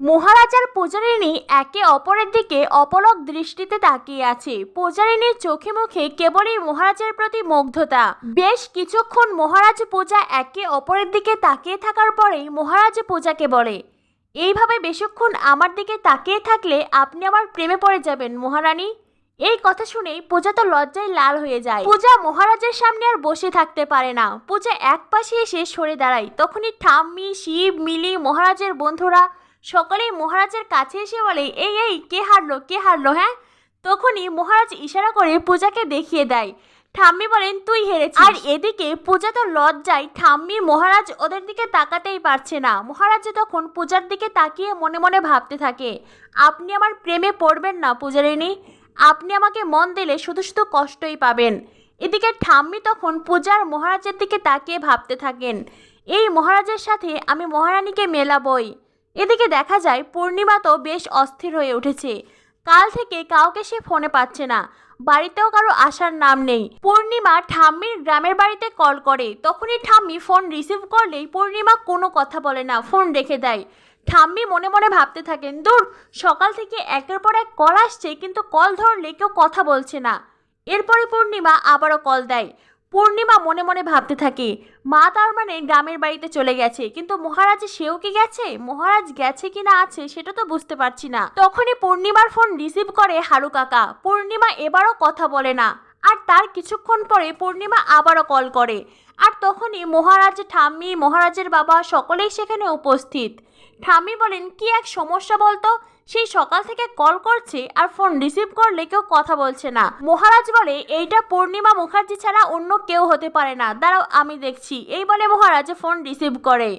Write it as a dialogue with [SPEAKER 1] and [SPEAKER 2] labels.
[SPEAKER 1] মহারাজ আর পূজারিণী একে অপরের দিকে অপলক দৃষ্টিতে তাকিয়ে আছে। পূজারিণীর চোখে মুখে কেবলই মহারাজের প্রতি মুগ্ধতা। বেশ কিছুক্ষণ মহারাজ পূজা একে অপরের দিকে তাকিয়ে থাকার পরেই মহারাজ পূজাকে বলে, এইভাবে বেশিক্ষণ আমার দিকে তাকিয়ে থাকলে আপনি আমার প্রেমে পড়ে যাবেন মহারানী। এই কথা শুনেই পূজা তো লজ্জায় লাল হয়ে যায়। পূজা মহারাজের সামনে আর বসে থাকতে পারে না। পূজা এক পাশে এসে সরে দাঁড়ায়। তখনই ঠাম্মি, শিব, মিলি, মহারাজের বন্ধুরা সকলেই মহারাজের কাছে এসে বলে, এই এই কে হারলো হ্যাঁ? তখনই মহারাজ ইশারা করে পূজাকে দেখিয়ে দেয়। ঠাম্মি বলেন, তুই হেরেছিস। আর এদিকে পূজা তো লজ্জায় ঠাম্মি মহারাজ ওদের দিকে তাকাতেই পারছে না। মহারাজ তখন পূজার দিকে তাকিয়ে মনে মনে ভাবতে থাকে, আপনি আমার প্রেমে পড়বেন না পূজারিণী, আপনি আমাকে মন দিলে শুধু শুধু কষ্টই পাবেন। এদিকে ঠাম্মি তখন পূজার মহারাজের দিকে তাকিয়ে ভাবতে থাকেন, এই মহারাজের সাথে আমি মহারানীকে মেলাবই। এদিকে দেখা যায় পূর্ণিমা তো বেশ অস্থির হয়ে উঠেছে। কাল থেকে কাউকে সে ফোনে পাচ্ছে না, বাড়িতেও কারো আসার নাম নেই। পূর্ণিমা ঠাম্মির গ্রামের বাড়িতে কল করে। তখনই ঠাম্মি ফোন রিসিভ করলেই পূর্ণিমা কোনো কথা বলে না, ফোন রেখে দেয়। ঠাম্মি মনে মনে ভাবতে থাকেন, দূর, সকাল থেকে একের পর এক কল আসছে কিন্তু কল ধরলে কেউ কথা বলছে না। এরপরে পূর্ণিমা আবারও কল দেয়। পূর্ণিমা মনে মনে ভাবতে থাকে, মা তার মানে গ্রামের বাড়িতে চলে গেছে, কিন্তু মহারাজ সেও কি গেছে? মহারাজ গেছে কি না আছে সেটা তো বুঝতে পারছি না। তখনই পূর্ণিমার ফোন রিসিভ করে হারু কাকা। পূর্ণিমা এবারও কথা বলে না। আর তার কিছুক্ষণ পরে পূর্ণিমা আবারও কল করে। আর তখনই মহারাজ, ঠাম্মি, মহারাজের বাবা সকলেই সেখানে উপস্থিত। ঠাম্মি বলেন, কি এক সমস্যা বলতো, সেই সকাল থেকে কল করছে আর ফোন রিসিভ করলে কেউ কথা বলছে না। মহারাজ বলে, এইটা পূর্ণিমা মুখার্জি ছাড়া অন্য কেউ হতে পারে না, দাঁড়াও আমি দেখছি। এই বলে মহারাজ ফোন রিসিভ করে।